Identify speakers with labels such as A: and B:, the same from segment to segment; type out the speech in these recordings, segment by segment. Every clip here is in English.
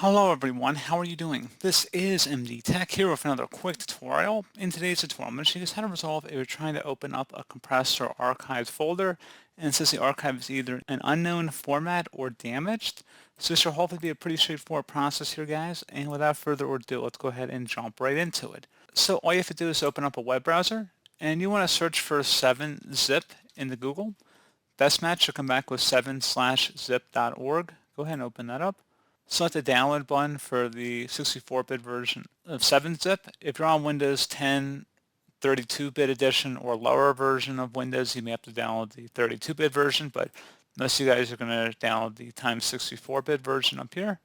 A: Hello everyone, how are you doing? This is MD Tech here with another quick tutorial. In today's tutorial, I'm going to show you guys how to resolve if you're trying to open up a compressed or archived folder and it says the archive is either an unknown format or damaged. So this should hopefully be a pretty straightforward process here, guys, and without further ado, let's go ahead and jump right into it. So all you have to do is open up a web browser and you want to search for 7-zip in the Google. Best match should come back with 7/zip.org. Go ahead and open that up. Select the download button for the 64-bit version of 7-zip. If you're on Windows 10 32-bit edition or lower version of Windows, you may have to download the 32-bit version, but most of you guys are going to download the times 64-bit version up here.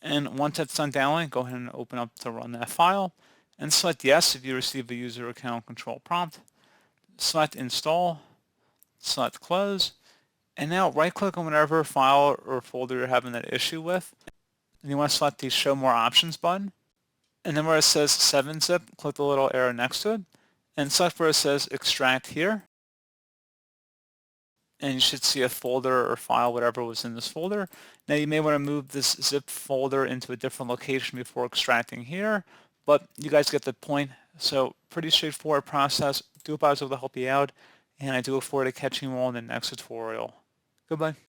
A: And once that's done downloading, go ahead and open up to run that file and select yes if you receive a user account control prompt. Select install, select close, and now right-click on whatever file or folder you're having that issue with. And you want to select the Show More Options button. And then where it says 7-zip, click the little arrow next to it. And select where it says Extract here. And you should see a folder or file, whatever was in this folder. Now you may want to move this zip folder into a different location before extracting here. But you guys get the point. So pretty straightforward process. Do hope I was able to help you out. And I do look forward to catching you all in the next tutorial. Goodbye.